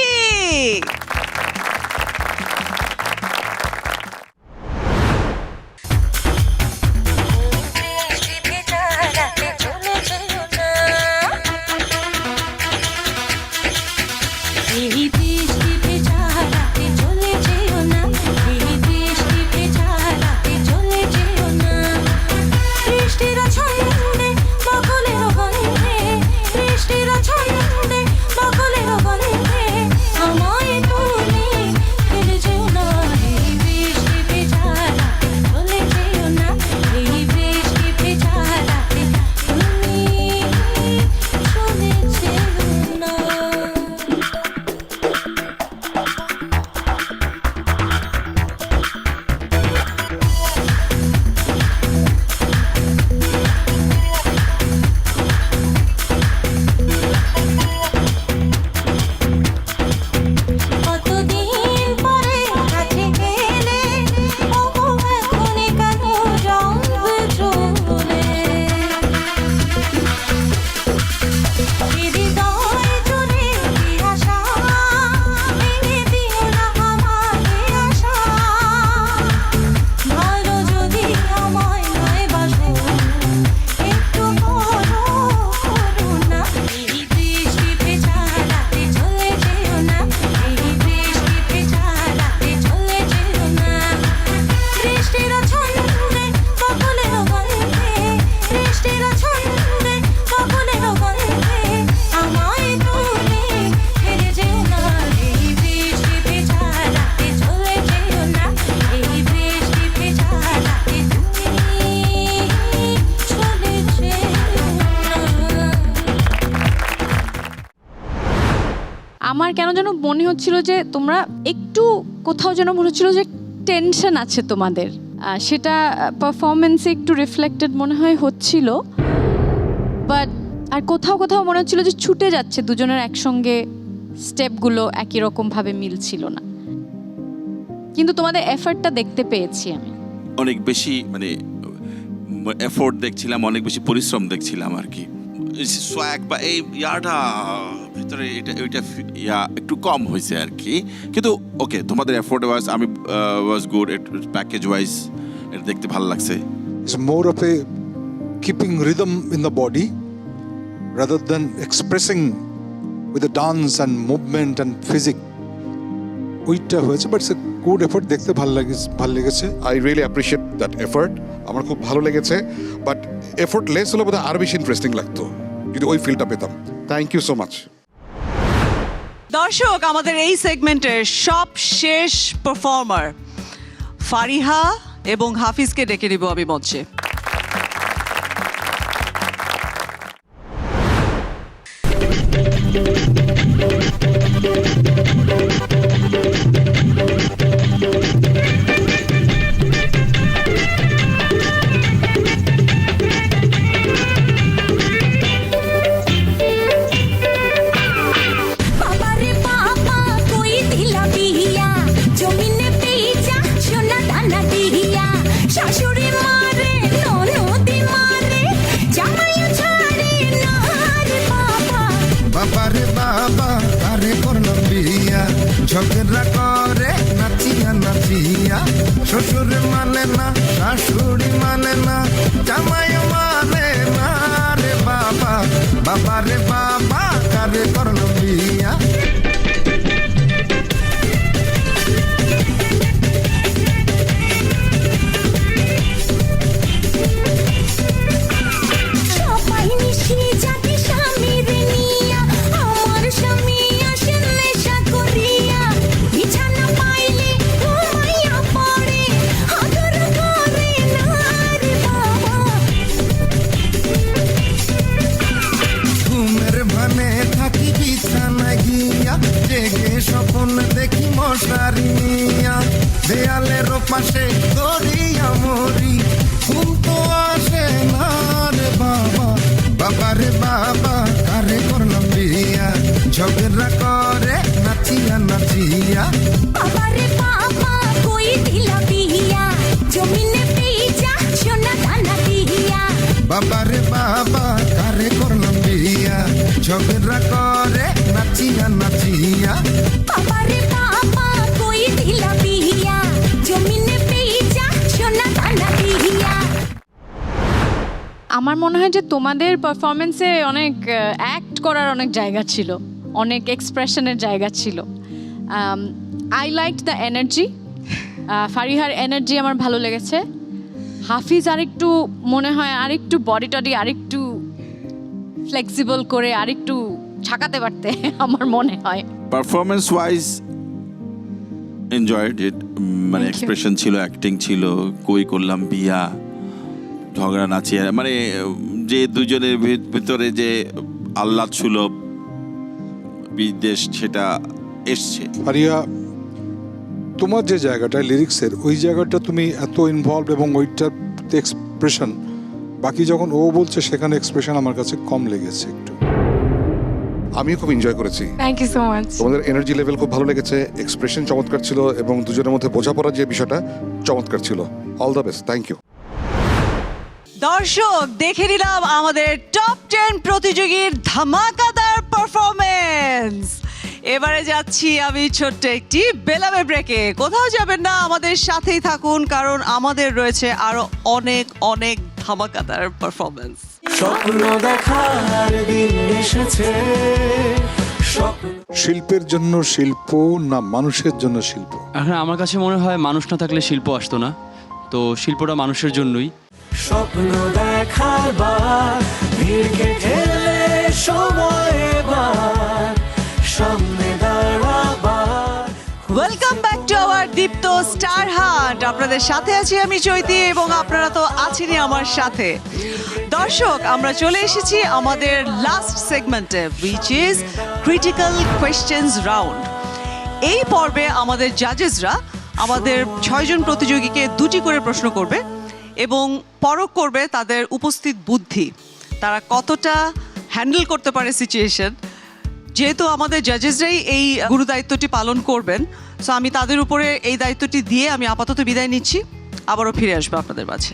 আমায় তুমি হচ্ছিল যে তোমরা একটু কোথাও যেন মনে হচ্ছিল যে টেনশন আছে তোমাদের, সেটা পারফরমেন্সে একটু রিফ্লেক্টেড মনে হয় হচ্ছিল। বাট আর কোথাও কোথাও মনে হচ্ছিল যে ছুটে যাচ্ছে দুজনের একসঙ্গে, স্টেপগুলো একই রকমভাবে মিলছিল না, কিন্তু তোমাদের এফর্টটা দেখতে পেয়েছি আমি। অনেক বেশি মানে এফোর্ট দেখছিলাম, অনেক বেশি পরিশ্রম দেখছিলাম আর কি। সোয়াগ বা এই ইয়াটা ভিতরে এটা ওইটা ইয়া একটু কম হয়েছে আর কি, কিন্তু ওকে তোমাদের এফোর্ট ওয়াজ আমি ওয়াজ গুড, প্যাকেজ ওয়াইজ এটা দেখতে ভালো লাগছে। It's more of a keeping rhythm in the body rather than expressing with the dance and movement and physics. ওইটা হয়েছে, but it's a good effort, দেখতে ভালো লেগেছে। I really appreciate that effort, আমার খুব ভালো লেগেছে। বাট এফোর্ট লেস হলে বোধহয় আরো বেশি ইন্টারেস্টিং লাগতো যদি ওই ফিলটা পেতাম। Thank you so much. দর্শক, আমাদের এই সেগমেন্টের সব শেষ পারফর্মার ফারিহা এবং হাফিজকে ডেকে নিব আমি মঞ্চে। বাবারে বাবা কই দিলা বিয়া জমিনে পেইচা সোনা দানা দিয়া শাশুড়ি মারে ননদি মারে জামাই ছাড়ে না রে বাবা বাবারে বাবা আরে করলাম বিয়া ঝগড়া করে নাচিয়া নাচিয়া শ্বশুর মানে না শাশুড়ি মানে না জামাই মানে না রে বাবা বাবারে বাবা আরে করলাম বিয়া সবাই মিশে যাতে স্বামীর নিয়া আমার স্বামী আসে নেশা করিয়া বিছানা পাইলে ঘুমাইয়া পড়ে আদর করে না রে বাবা ঘুমের ভানে থাকি বিছানায় গিয়া জেগে স্বপ্ন দেখি মশারি নিয়া দেয়ালের পাশে দরিয়া মরি ঘুম তো আসে না রে বাবা বাবারে বাবা কারে করলাম বিয়া ঝগড়া করে নাচিয়া নাচিয়া বাবারে বাবা কই দিলা বিয়া জমিনে পেইচা সোনা দানা দিয়া বাবারে বাবা কারে করলাম বিয়া ঝগড়া করে নাচিয়া নাচিয়া বাবারে বাবা কই দিলা বিয়া জমিনে পেইচা সোনা দানা দিয়া আমার মনে হয় যে তোমাদের পারফরমেন্সে অনেক অ্যাক্ট করার অনেক জায়গা ছিল, অনেক এক্সপ্রেশনের জায়গা ছিল। আই লাইক দ্য এনার্জি, ফারিহার এনার্জি আমার ভালো লেগেছে। হাফিজ আরেকটু মনে হয় আরেকটু বডি টডি আরেকটু ফ্লেক্সিবল করে আরেকটু ছাকাতে পারতে আমার মনে হয়। পারফরমেন্স ওয়াইজ এনজয়েড ইট, মানে you. এক্সপ্রেশন ছিল, অ্যাক্টিং ছিল, কই করলাম বিয়া, ঝগড়া নাচিয়ে, মানে যে দুজনের ভিতরে যে আহ্লাদ সুলভ বিদেশ সেটা এসছে। ফারিয়া, তোমার যে জায়গাটা লিরিক্সের, ওই জায়গাটা তুমি এত ইনভলভ এবং ওইটার এক্সপ্রেশন, বাকি যখন ও বলছে সেখানে এক্সপ্রেশন আমার কাছে কম লেগেছে একটু। আমিও খুব এনজয় করেছি। Thank you so much. তোমাদের এনার্জি লেভেল খুব ভালো লেগেছে, এক্সপ্রেশন চমৎকার ছিল এবং দুজনের মধ্যে বোঝাপড়ার যে বিষয়টা চমৎকার ছিল। All the best, thank you. দর্শক, দেখে নিলাম আমাদের টপ 10 প্রতিযোগীর ধামাকাদার পারফরমেন্স। এবারে যাচ্ছি আমি ছোট্ট একটি বেলাবে ব্রেকে। কোথাও যাবেন না, আমাদের সাথেই থাকুন, কারণ আমাদের রয়েছে আরো অনেক অনেক ধামাকাদার পারফরমেন্স। স্বপ্ন দেখার দিন এসেছে, স্বপ্ন শিল্পের জন্য শিল্প না মানুষের জন্য শিল্প? এখন আমার কাছে মনে হয় মানুষ না থাকলে শিল্প আসতো না, তো শিল্পটা মানুষের জন্যই। স্বপ্ন দেখার বার ভিড়কে ঠেলে সময় এবার সামনে দাঁড়াবার। Welcome back to our Deepto Star Hunt. আপনাদের সাথে আছি আমি চৈতি এবং আপনারা তো আছেনই আমার সাথে। দর্শক, আমরা চলে এসেছি আমাদের লাস্ট সেগমেন্টে, which is critical questions round. এই পর্বে আমাদের জাজেসরা আমাদের 6 জন প্রতিযোগীকে 2টি করে প্রশ্ন করবে এবং পরখ করবে তাদের উপস্থিত বুদ্ধি, তারা কতটা হ্যান্ডেল করতে পারে সিচুয়েশন। যেহেতু আমাদের জাজেসরাই এই গুরু দায়িত্বটি পালন করবেন, সো আমি তাদের উপরে এই দায়িত্বটি দিয়ে আমি আপাতত বিদায় নিচ্ছি। আবারও ফিরে আসবো আপনাদের মাঝে।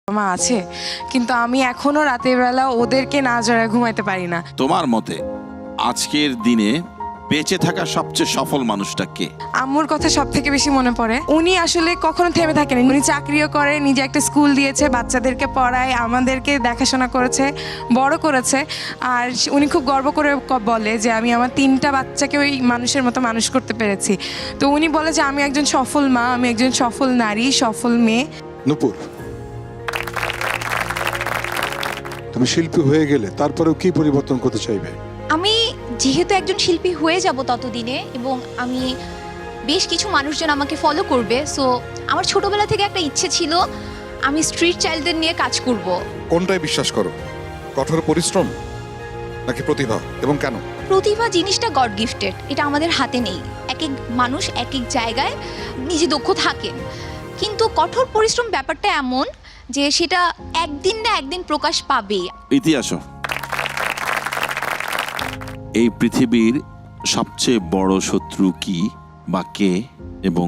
মা আছে, কিন্তু আমি এখনো রাতের বেলা ওদেরকে না জড়ায় ঘুমাইতে পারি না। তোমার মতে আজকের দিনে বেঁচে থাকা সবচেয়ে সফল মানুষটা কে? আম্মুর কথা সব থেকে বেশি মনে পড়ে। উনি আসলে কখনো থেমে থাকেন, উনি চাকরিও করে, নিজে একটা স্কুল দিয়েছে, বাচ্চাদেরকে পড়ায়, আমাদেরকে দেখাশোনা করেছে, বড় করেছে। আর উনি খুব গর্ব করে বলে যে আমি আমার 3টা বাচ্চাকে ওই মানুষের মতো মানুষ করতে পেরেছি। তো উনি বলে যে আমি একজন সফল মা, আমি একজন সফল নারী, সফল মেয়ে। নূপুর, তুমি শিল্পী হয়ে গেলে তারপরেও কি পরিবর্তন করতে চাইবে? আমি যেহেতু একজন শিল্পী হয়ে যাব ততদিনে, এবং আমি বেশ কিছু মানুষজন আমাকে ফলো করবে, সো আমার ছোটবেলা থেকে একটা ইচ্ছে ছিল আমি স্ট্রিট চাইল্ডদের নিয়ে কাজ করব। কোনটায় বিশ্বাস করো, কঠোর পরিশ্রম নাকি প্রতিভা, এবং কেন? প্রতিভা জিনিসটা গড গিফটেড, এটা আমাদের হাতে নেই। এক এক মানুষ এক এক জায়গায় নিজে দক্ষ থাকেন, কিন্তু কঠোর পরিশ্রম ব্যাপারটা এমন যে সেটা একদিন না একদিন প্রকাশ পাবে। ইতিহাস, এই পৃথিবীর সবচেয়ে বড় শত্রু কি বা কে, এবং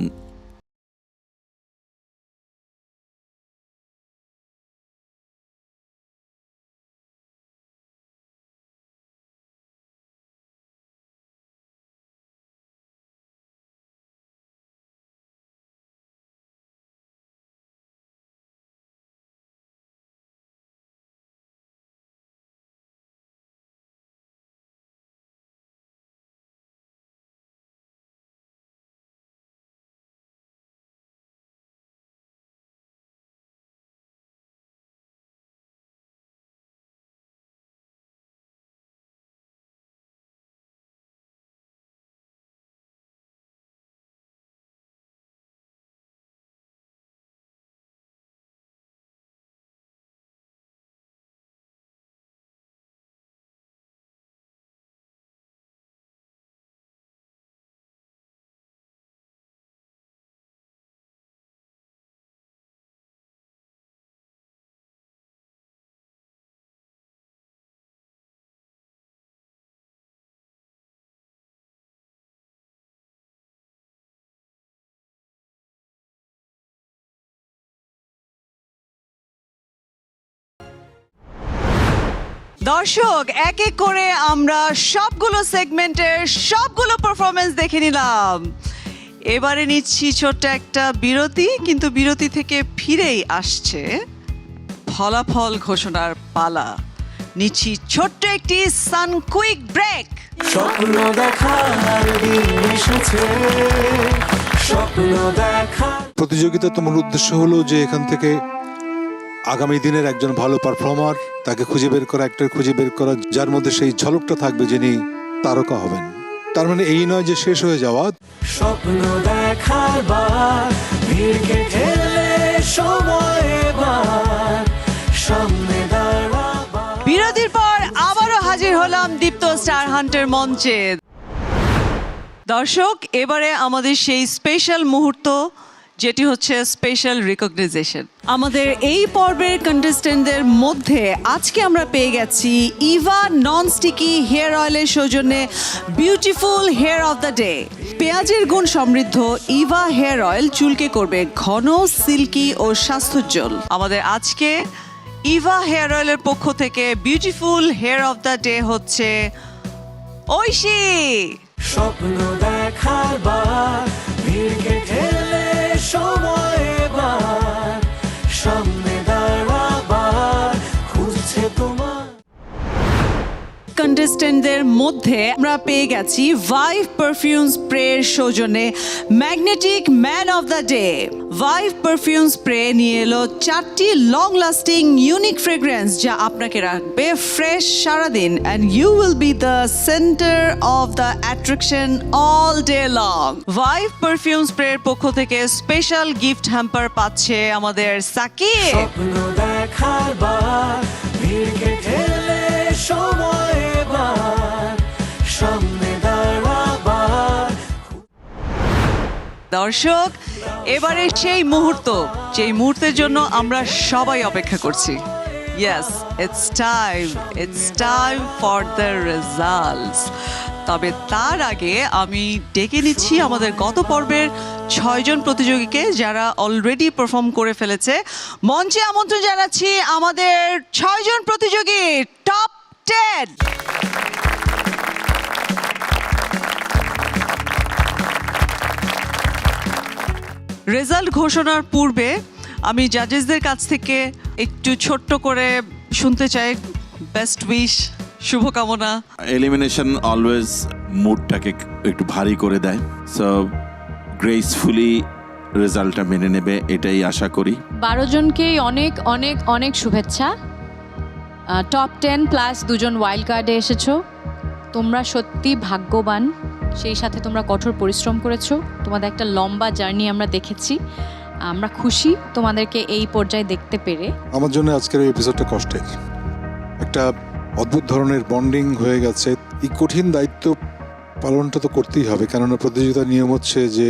দর্শক, এক এক করে আমরা সবগুলো সেগমেন্টের সবগুলো পারফরমেন্স দেখে নিলাম। এবারে নিচ্ছি ছোট্ট একটা বিরতি, কিন্তু বিরতি থেকে ফিরেই আসছে ফলাফল ঘোষণার পালা। নিচ্ছি ছোট্ট একটি সানকুইক ব্রেক। স্বপ্ন দেখার দিন এসেছে, স্বপ্ন দেখা। প্রতিযোগিতা তোমার উদ্দেশ্য হলো যে এখান থেকে আগামী দিনের একজন ভালো পারফর্মার তাকে খুঁজে বের করা, একটা খুঁজে বের করা যার মধ্যে সেই ঝলকটা থাকবে যিনি তারকা হবেন। তার মানে এই নয় যে শেষ হয়ে যাওয়া। স্বপ্ন দেখার বার, ভিড়কে ঠেলে সময় এবার, সামনে দাঁড়াবার। বিরতির পর আবারও হাজির হলাম দীপ্ত স্টার হান্টার মঞ্চে। দর্শক, এবারে আমাদের সেই স্পেশাল মুহূর্ত, যেটি হচ্ছে স্পেশাল রিকগনাইজেশন। আমাদের এই পর্বের কন্টেস্টেন্টদের মধ্যে আজকে আমরা পেয়ে গেছি ইভা নন স্টিকি হেয়ার অয়েলের সৌজন্যে beautiful hair of the day. পেঁয়াজের গুণ সমৃদ্ধ ইভা হেয়ার অয়েল চুলকে করবে ঘন, সিল্কি ও স্বাস্থ্যোজ্জ্বল। আমাদের আজকে ইভা হেয়ার অয়েলের পক্ষ থেকে beautiful hair of the day হচ্ছে ঐশী। স্বপ্ন দেখার বার, ভিড়কে ঠেলে সময় এবার, সামনে দাঁড়াবার, খুঁজছে তোমার। কন্টেস্টেন্টদের মধ্যে আমরা পেয়ে গেছি ভাইভ পারফিউম স্প্রের সৌজন্যে magnetic man of the day. Vive perfume spray নিয়ে এলো 4টি লং লাস্টিং ইউনিক ফ্রেগ্রেন্স, যা আপনাকে রাখবে ফ্রেশ সারাদিন, and you will be the centre of the attraction all day long. Vive perfume স্প্রের পক্ষ থেকে স্পেশাল গিফট হ্যাম্পার পাচ্ছে আমাদের সাকিব। স্বপ্ন দেখার বার, ভিড়কে ঠেলে সময় এবার, সামনে দাঁড়াবার। দর্শক, এবারে সেই মুহূর্ত, যেই মুহূর্তের জন্য আমরা সবাই অপেক্ষা করছি। Yes, it's time for the results. তবে তার আগে আমি ডেকে নিচ্ছি আমাদের গত পর্বের 6 জন প্রতিযোগীকে, যারা অলরেডি পারফর্ম করে ফেলেছে। মঞ্চে আমন্ত্রণ জানাচ্ছি আমাদের 6 জন প্রতিযোগী, টপ 10। রেজাল্ট ঘোষণার পূর্বে আমি জাজেসদের কাছ থেকে একটু ছোট্ট করে শুনতে চাই বেস্ট উইশ, শুভকামনা। এলিমিনেশন অলওয়েজ মুডটাকে একটু ভারী করে দেয়, সো গ্রেসফুলি রেজাল্টটা মেনে নেবে, এটাই আশা করি। 12 জনকেই অনেক অনেক অনেক শুভেচ্ছা। টপ 10 প্লাস 2 জন ওয়াইল্ড কার্ডে এসেছো। তোমরা সত্যি ভাগ্যবান, সেই সাথে তোমরা কঠোর পরিশ্রম করেছো। তোমাদের একটা লম্বা জার্নি আমরা দেখেছি। আমরা খুশি তোমাদেরকে এই পর্যায়ে দেখতে পেরে। আমার জন্য আজকের এই এপিসোডটা কষ্টের। একটা অদ্ভুত ধরনের বন্ডিং হয়ে গেছে। এই কঠিন দায়িত্ব পালনটা তো করতেই হবে, কেননা প্রতিযোগিতার নিয়ম হচ্ছে যে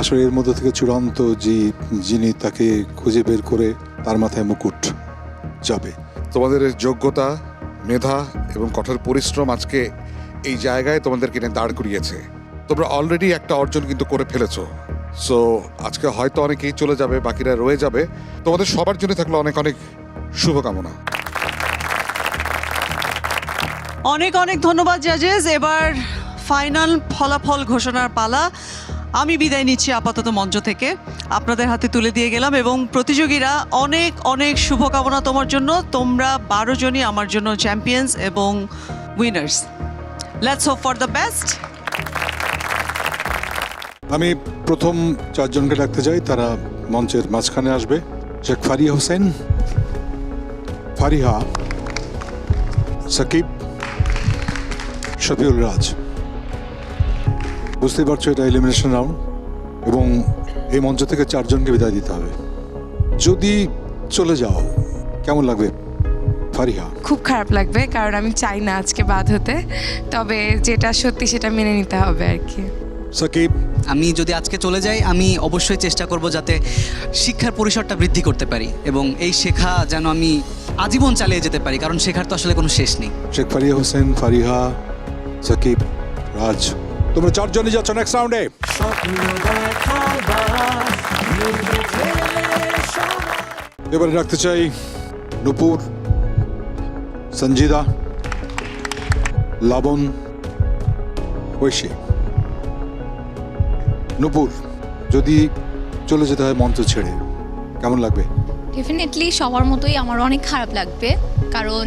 আসলে এর মধ্যে থেকে চূড়ান্ত যিনি তাকে খুঁজে বের করে তার মাথায় মুকুট যাবে। তোমাদের যোগ্যতা, মেধা এবং কঠোর পরিশ্রম আজকে এই জায়গায় তোমাদেরকে এনে দাঁড় করিয়েছে। তোমরা অলরেডি একটা অর্জন কিন্তু করে ফেলেছো। সো আজকে হয়তো অনেকেই চলে যাবে, বাকিরা রয়ে যাবে। তোমাদের সবার জন্য থাকলো অনেক অনেক শুভকামনা। অনেক অনেক ধন্যবাদ জাজেস। এবার ফাইনাল ফলাফল ঘোষণার পালা। আমি বিদায় নিচ্ছি আপাতত মঞ্চ থেকে, আপনাদের হাতে তুলে দিয়ে গেলাম। এবং প্রতিযোগীরা, অনেক অনেক শুভকামনা তোমার জন্য। তোমরা 12 জনই আমার জন্য চ্যাম্পিয়ন্স এবং winners. Let's hope for the best. আমি প্রথম 4 জনকে ডাকতে চাই, তারা মঞ্চের মাঝখানে আসবে। শেখ ফারিয়া হোসেন, ফারিহা, সাকিব, শফিউল রাজ। বুঝতেই পারছো এটা এলিমিনেশন রাউন্ড, এবং এই মঞ্চ থেকে 4 জনকে বিদায় দিতে হবে। যদি চলে যাও কেমন লাগবে ফারিহা? খুব খারাপ লাগবে, কারণ আমি চাই না আজকে বাদ হতে। তবে যেটা সত্যি সেটা মেনে নিতে হবে আর কি। সাকিব, আমি যদি আজকে চলে যাই, আমি অবশ্যই চেষ্টা করব যাতে শিক্ষার পরিসরটা বৃদ্ধি করতে পারি এবং এই শেখা যেন আমি আজীবন চালিয়ে যেতে পারি, কারণ শেখার তো আসলে কোনো শেষ নেই। শেখ ফারিয়া হোসেন, ফারিহা, সাকিব, রাজ, তোমরা 4 জনই যাচ্ছ নেক্সট রাউন্ডে। এবারে রাখতে চাই নুপুর, সঞ্জিদা, লাবণ, ঐশী। নূপুর, যদি চলে যেতে হয় মঞ্চ ছেড়ে, কেমন লাগবে? ডেফিনেটলি সবার মতোই আমার অনেক খারাপ লাগবে, কারণ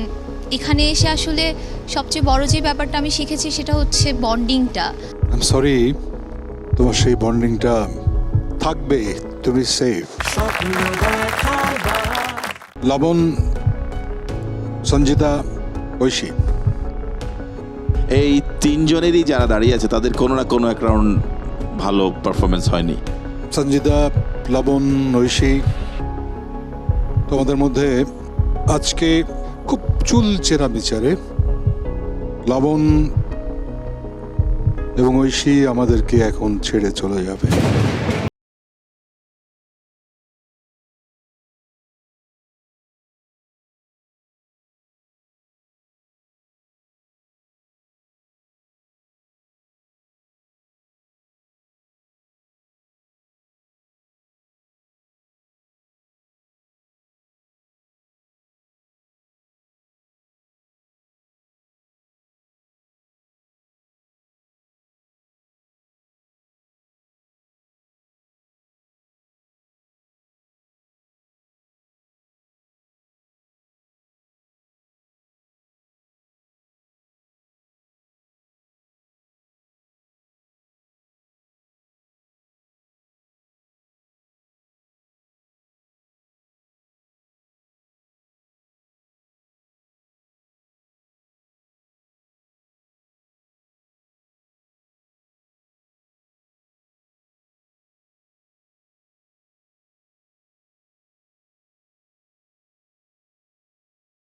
এখানে এসে আসলে সবচেয়ে বড় যে ব্যাপারটা আমি শিখেছি সেটা হচ্ছে বন্ডিংটা। আই এম সরি, তোমার সেই বন্ডিংটা থাকবে, তুমি সেফ। লবণ, সঞ্জিতা, ঐশী, এই তিনজনেরই যারা দাঁড়িয়ে আছে তাদের কোনো না কোনো এক রাউন্ড ভালো পারফরমেন্স হয়নি। সঞ্জিতা, লবণ, ঐশী, তোমাদের মধ্যে আজকে খুব চুলচেরা বিচারে লবণ এবং ঐশী আমাদেরকে এখন ছেড়ে চলে যাবে।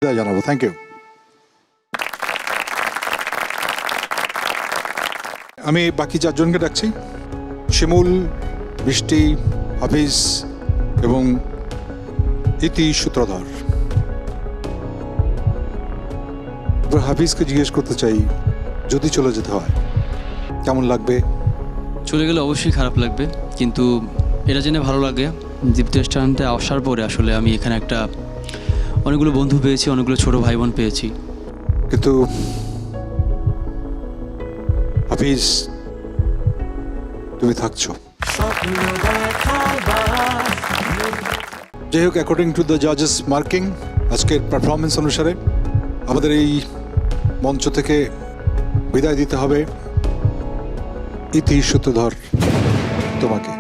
জানাবো, থ্যাংক ইউ। আমি বাকি চারজনকে ডাকছি, শিমুল, বৃষ্টি, হাফিজ এবং ইতি সূত্রধর। হাফিজকে জিজ্ঞেস করতে চাই, যদি চলে যেতে হয় কেমন লাগবে? চলে গেলে অবশ্যই খারাপ লাগবে, কিন্তু এটা জেনে ভালো লাগে দীপ্ত রেস্টুরেন্টে আসার পরে আসলে আমি এখানে একটা অনেকগুলো বন্ধু পেয়েছি, অনেকগুলো ছোট ভাই বোন পেয়েছি। কিন্তু হাফিজ, তুমি থাকছো। যাই হোক, অ্যাকর্ডিং টু দ্য জাজেস মার্কিং, আজকের পারফরমেন্স অনুসারে আমাদের এই মঞ্চ থেকে বিদায় দিতে হবে ইতি সূত্রধর তোমাকে।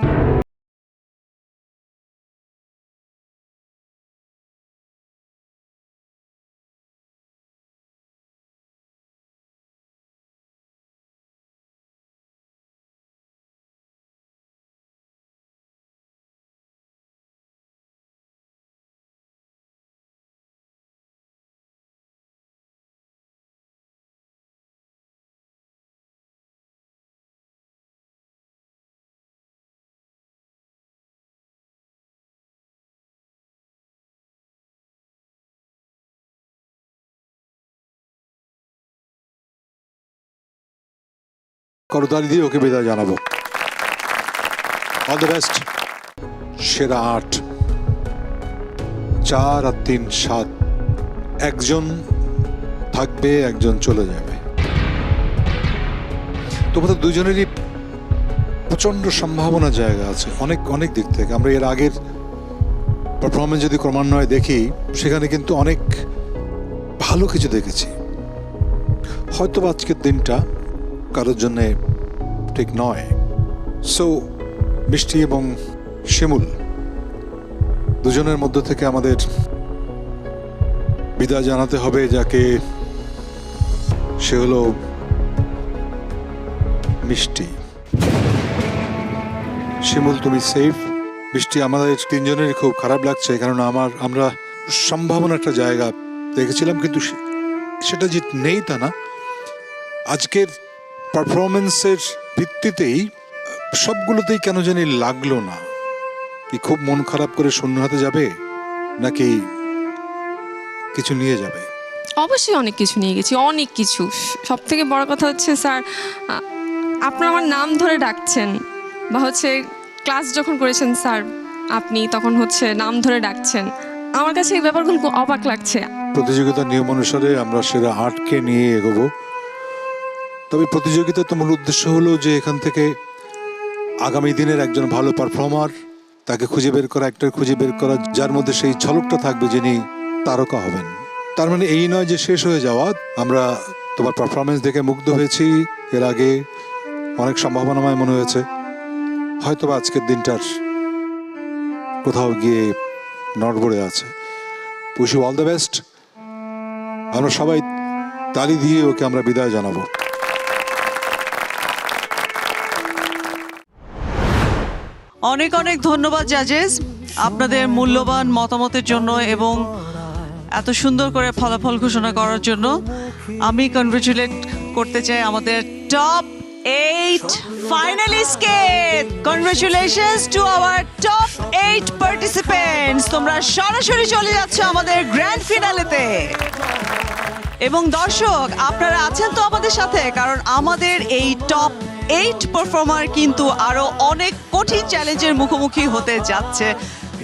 করতালি দিয়ে ওকে বিদায় জানাবো। All the best. সেরা ৮, 4 আর 3, 7, একজন থাকবে, একজন চলে যাবে। তোমাদের দুজনেরই প্রচন্ড সম্ভাবনা জায়গা আছে অনেক অনেক দিক থেকে। আমরা এর আগের পারফরমেন্স যদি ক্রমান্বয়ে দেখি, সেখানে কিন্তু অনেক ভালো কিছু দেখেছি। হয়তো আজকের দিনটা কারোর জন্যে ঠিক নয়। সো বৃষ্টি এবং শিমুল দুজনের মধ্য থেকে আমাদের বিদায় জানাতে হবে, যাকে সে হলো মিষ্টি। শিমুল, তুমি সেফ। বৃষ্টি, আমাদের তিনজনেরই খুব খারাপ লাগছে, কারণ আমরা সম্ভাবনা একটা জায়গা দেখেছিলাম, কিন্তু সেটা যে নেই তা না। আজকের পারফরমেন্সের ভিত্তিতেই সবগুলোতেই কেন জানি লাগলো না। কি খুব মন খারাপ করে শূন্য হাতে যাবে, নাকি কিছু নিয়ে যাবে? অবশ্যই অনেক কিছু নিয়ে গেছি, অনেক কিছু। সব থেকে বড় কথা হচ্ছে স্যার, আপনার আমার নাম ধরে ডাকছেন, বা হচ্ছে ক্লাস যখন করেছেন স্যার আপনি তখন হচ্ছে নাম ধরে ডাকছেন। আমার কাছে এই ব্যাপারগুলো খুব অবাক লাগছে। প্রতিযোগিতার নিয়ম অনুসারে আমরা সেরা ৮কে নিয়ে এগোবো। তবে প্রতিযোগিতার তো মূল উদ্দেশ্য হলো যে এখান থেকে আগামী দিনের একজন ভালো পারফর্মার, তাকে খুঁজে বের করা, অ্যাক্টর খুঁজে বের করা যার মধ্যে সেই ঝলকটা থাকবে যিনি তারকা হবেন। তার মানে এই নয় যে শেষ হয়ে যাওয়া। আমরা তোমার পারফরমেন্স দেখে মুগ্ধ হয়েছি, এর আগে অনেক সম্ভাবনাময় মনে হয়েছে, হয়তো বা আজকের দিনটার কোথাও গিয়ে নড়বড়ে আছে। Wish you all the best. আমরা সবাই তালি দিয়ে ওকে আমরা বিদায় জানাবো। অনেক অনেক ধন্যবাদ জাজেস আপনাদের মূল্যবান মতামতের জন্য এবং এত সুন্দর করে ফলাফল ঘোষণা করার জন্য। আমি কনগ্রাচুলেট করতে চাই আমাদের টপ 8 ফাইনালিস্টকে। Congratulations to our top 8 participants. তোমরা সরাসরি চলে যাচ্ছ আমাদের গ্র্যান্ড ফিনালেতে। এবং দর্শক আপনারা আছেন তো আমাদের সাথে, কারণ আমাদের এই টপ 8 পারফর্মার কিন্তু আরো অনেক কঠিন চ্যালেঞ্জের মুখোমুখি হতে যাচ্ছে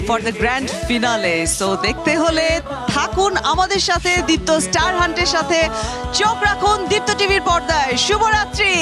for the grand finale. So দেখতে হলে থাকুন আমাদের সাথে, দীপ্ত স্টার হান্টের সাথে চোখ রাখুন দীপ্ত টিভির পর্দায়। শুভরাত্রি।